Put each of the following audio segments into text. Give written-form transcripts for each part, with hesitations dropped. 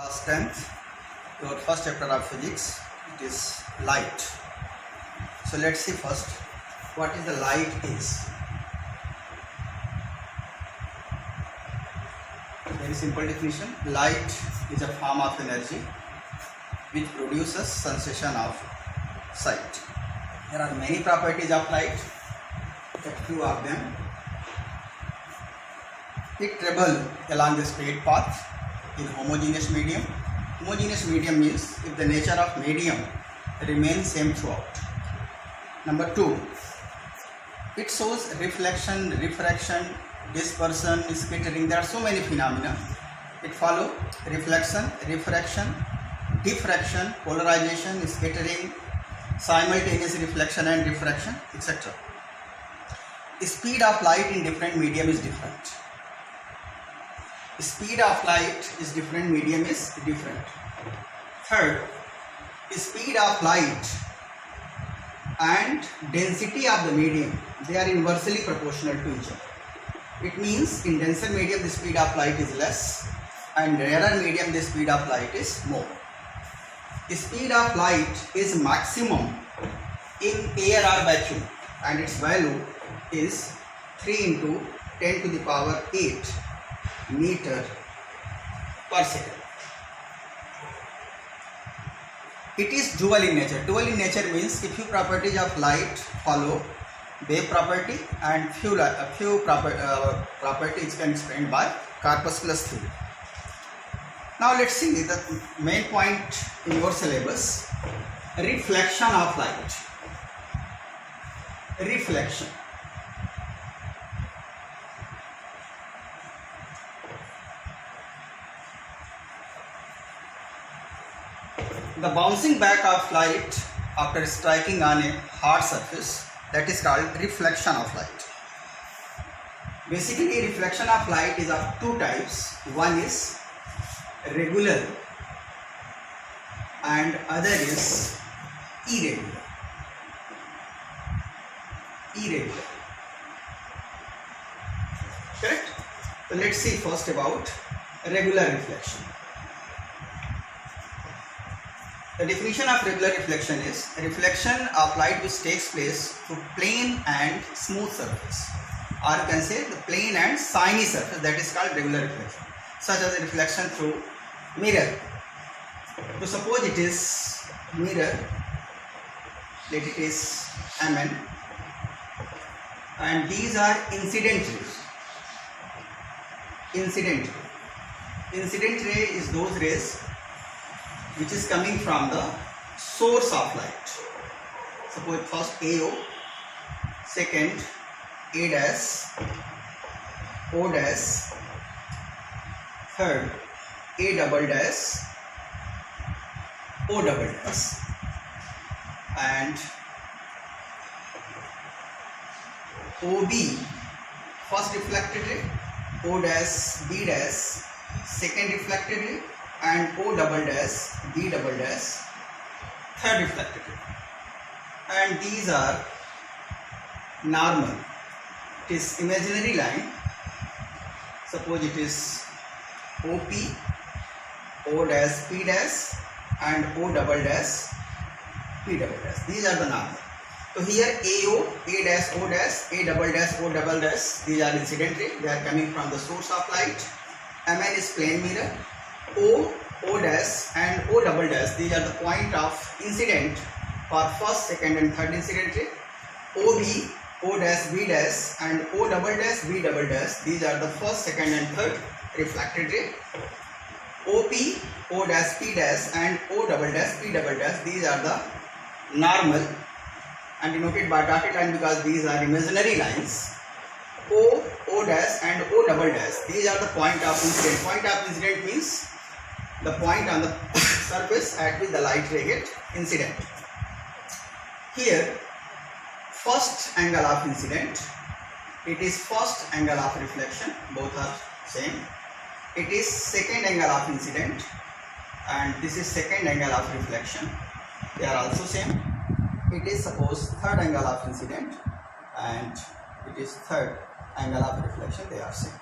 Class 10th, your first chapter of physics, it is light. So let's see first what is the light is. Very simple definition. Light is a form of energy which produces sensation of sight. There are many properties of light, a few of them. It travels along the straight path in homogeneous medium. Homogeneous medium means if the nature of medium remains same throughout. Number 2, it shows reflection, refraction, dispersion, scattering. There are so many phenomena. It follows reflection, refraction, diffraction, polarization, scattering, simultaneous reflection and diffraction, etc. The speed of light in different medium is different. Speed of light is different, medium is different. Third, speed of light and density of the medium, they are inversely proportional to each other. It means in denser medium the speed of light is less and rarer medium the speed of light is more. The speed of light is maximum in air or vacuum and its value is 3 into 10 to the power 8 meter per second. It is dual in nature. Dual in nature means if few properties of light follow wave property and few properties can be explained by corpusculus theory. Now let's see the main point in your syllabus: reflection of light. Reflection. The bouncing back of light after striking on a hard surface, that is called reflection of light. Basically, reflection of light is of two types. One is regular and other is irregular. Irregular. Correct? So let's see first about regular reflection. The definition of regular reflection is a reflection of light which takes place through plane and smooth surface, or you can say the plane and shiny surface, that is called regular reflection, such as a reflection through mirror. So suppose it is mirror, let it is Mn, and these are incident rays. Incident ray. Incident ray is those rays which is coming from the source of light. Suppose first AO, second A dash, O dash, third A double dash, O double dash, and OB, first reflected ray, O dash, B dash, second reflected ray, and O double dash, B double dash, third reflected ray. And these are normal. It is imaginary line. Suppose it is OP, O dash, P dash, and O double dash, P double dash. These are the normal. So here AO, A dash, O dash, A double dash, O double dash, these are incident ray. They are coming from the source of light. Mn is plane mirror. O, O dash and O double dash, these are the point of incident for first, second and third incident ray. OB, O dash, B dash and O double dash, B double dash, these are the first, second and third reflected ray. OP, O dash, P dash and O double dash, P double dash, these are the normal and denoted by dotted line because these are imaginary lines. O dash and O double dash, these are the point of incident. Point of incident means the point on the surface at which the light ray get incident. Here, first angle of incident, it is first angle of reflection, both are same. It is second angle of incident and this is second angle of reflection, they are also same. It is suppose third angle of incident and it is third angle of reflection, they are same.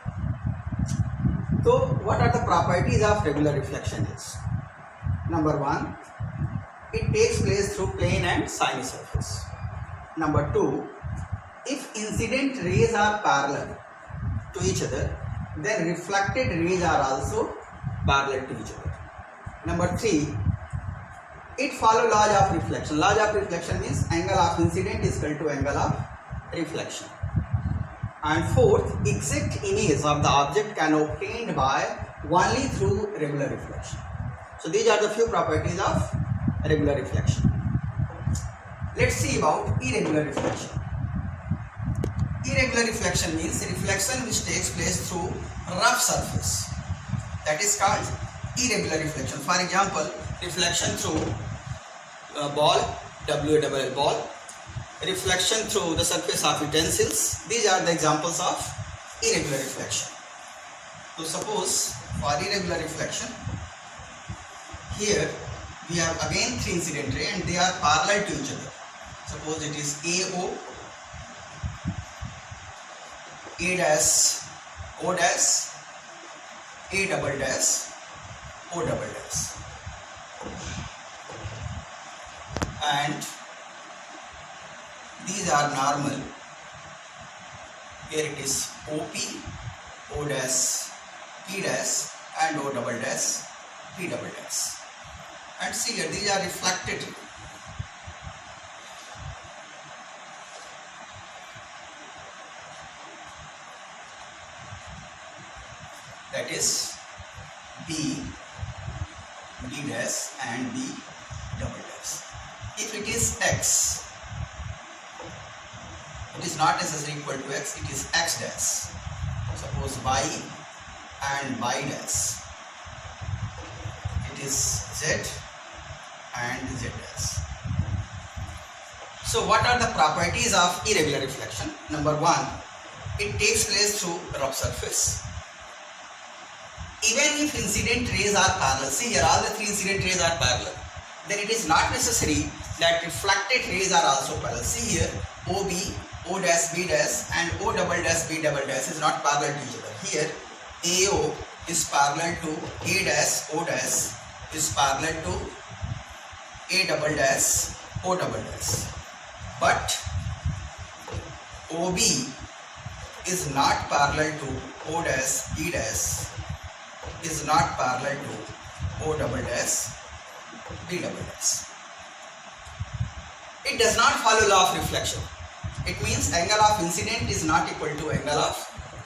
So what are the properties of regular reflection is? Number 1, it takes place through plane and sine surface. Number 2, if incident rays are parallel to each other, then reflected rays are also parallel to each other. Number 3, it follows law of reflection. Law of reflection means angle of incident is equal to angle of reflection. And 4th, exact image of the object can be obtained by only through regular reflection. So these are the few properties of regular reflection. Let's see about irregular reflection. Irregular reflection means reflection which takes place through rough surface. That is called irregular reflection. For example, reflection through a ball, WALL ball, reflection through the surface of utensils. These are the examples of irregular reflection. So suppose for irregular reflection, here we have again 3 incident rays and they are parallel to each other. Suppose it is AO, A dash, O dash, A double dash, O double dash. And these are normal. Here it is OP, O dash, P dash and O double dash, P double dash. And see here, these are reflected. That is B, B dash and B double dash. If it is X, it is not necessarily equal to X, it is X dash. Suppose Y and Y dash. It is Z and Z dash. So what are the properties of irregular reflection? Number 1, it takes place through rough surface. Even if incident rays are parallel, see here all the 3 incident rays are parallel, then it is not necessary that reflected rays are also parallel. See here OB, O dash, B dash and O double dash, B double dash is not parallel to each other. Here AO is parallel to A dash, O dash is parallel to A double dash, O double dash. But OB is not parallel to O dash, B dash is not parallel to O double dash, B double dash. It does not follow law of reflection. It means angle of incident is not equal to angle of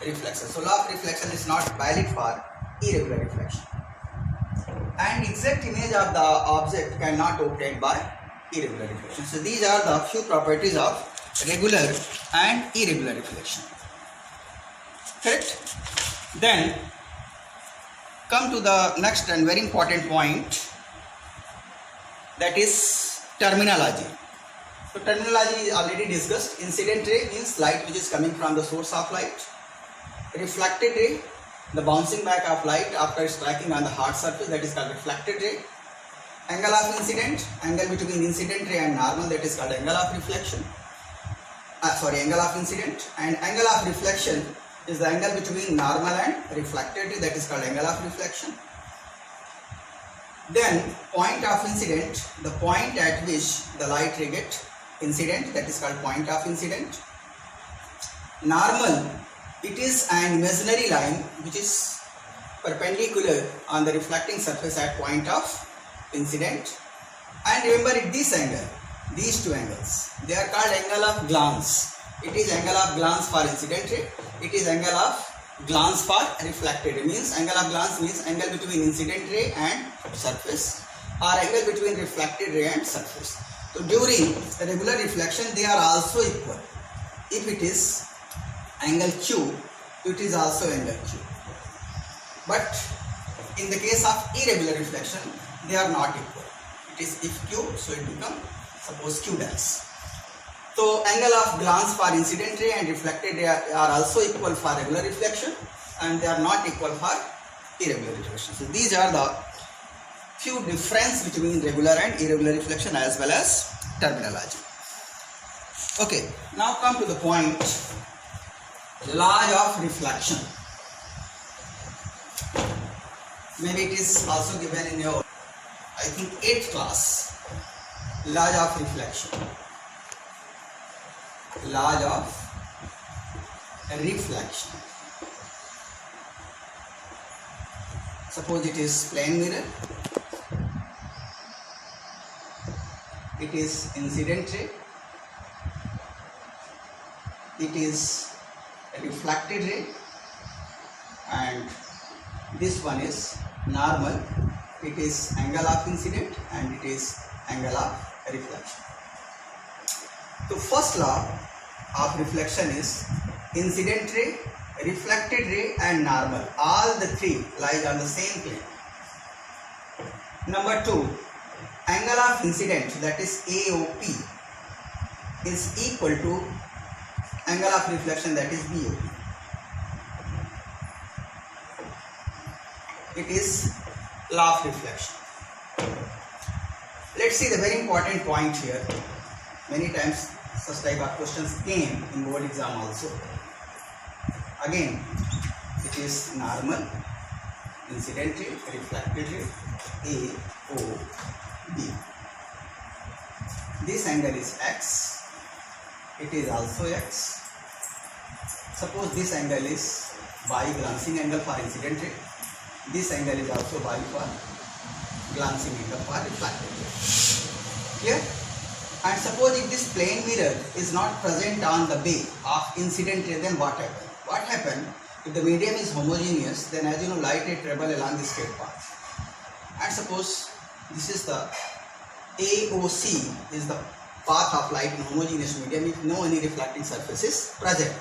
reflection. So law of reflection is not valid for irregular reflection. And exact image of the object cannot be obtained by irregular reflection. So these are the few properties of regular and irregular reflection. Correct? Then come to the next and very important point, that is terminology. So terminology is already discussed. Incident ray means light which is coming from the source of light. Reflected ray, the bouncing back of light after striking on the hard surface, that is called reflected ray. Angle of incident, angle between incident ray and normal, that is called angle of reflection. Angle of incident. And angle of reflection is the angle between normal and reflected ray, that is called angle of reflection. Then point of incident, the point at which the light ray gets incident, that is called point of incident. Normal, it is an imaginary line which is perpendicular on the reflecting surface at point of incident. And remember this angle, these two angles, they are called angle of glance. It is angle of glance for incident ray, it is angle of glance for reflected ray. Means angle of glance means angle between incident ray and surface, or angle between reflected ray and surface. So during regular reflection they are also equal. If it is angle Q, it is also angle Q. But in the case of irregular reflection, they are not equal. It is if Q, so it becomes suppose Q dash. So angle of glance for incident ray and reflected ray are also equal for regular reflection, and they are not equal for irregular reflection. So these are the few difference between regular and irregular reflection as well as terminology. Okay, now come to the point, law of reflection. Maybe it is also given in your, I think, 8th class. Laws of reflection. Laws of reflection. Suppose it is plane mirror. It is incident ray. It is reflected ray, and this one is normal. It is angle of incident and it is angle of reflection. So first law of reflection is incident ray, reflected ray and normal. All the three lies on the same plane. Number 2, angle of incident, that is AOP, is equal to angle of reflection, that is BOP. It is law of reflection. Let's see the very important point here. Many times such type of questions came in board exam also. Again, it is normal, incident ray, reflected ray, AOB. This angle is X. It is also X. Suppose this angle is by glancing angle for incident ray. This angle is also by for glancing angle for reflected ray. Clear? And suppose if this plane mirror is not present on the bay of incident ray, then what happens? What happens if the medium is homogeneous? Then, as you know, light ray travel along the straight path. And suppose this is the AOC is the path of light in homogeneous medium if no any reflecting surface is present.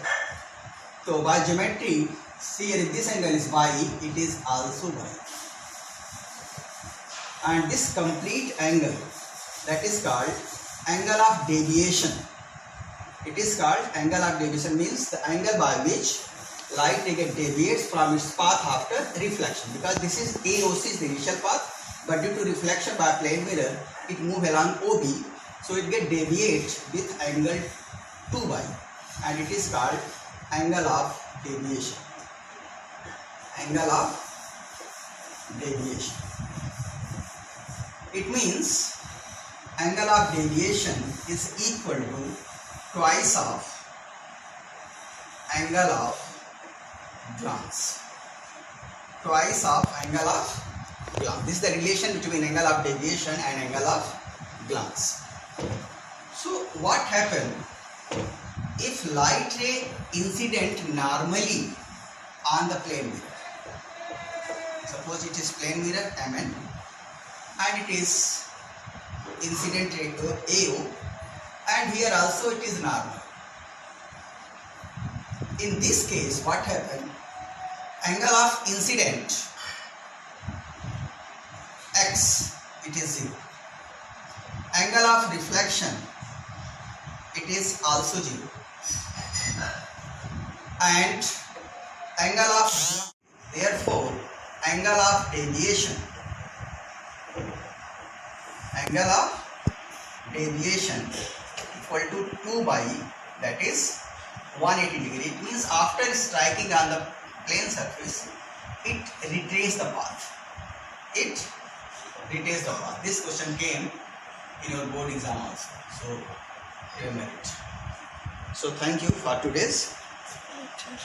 So by geometry, see here, if this angle is y, it is also y. And this complete angle, that is called angle of deviation. It is called angle of deviation, means the angle by which light ray deviates from its path after reflection. Because this is AOC is the initial path, but due to reflection by plane mirror, it moves along OB, so it get deviate with angle 2y, and it is called angle of deviation. Angle of deviation. It means angle of deviation is equal to twice of angle of glance. Twice of angle of glance. This is the relation between angle of deviation and angle of glance. So what happens if light ray incident normally on the plane mirror? Suppose it is plane mirror MN and it is incident ray AO, and here also it is normal. In this case, what happens? Angle of incident X, it is 0. Angle of reflection, it is also 0. And angle of, therefore, angle of deviation equal to 2 by, that is 180 degree. It means after striking on the plane surface, it retraces the path. This question came in your board exam also, so remember it. So thank you for today's lecture.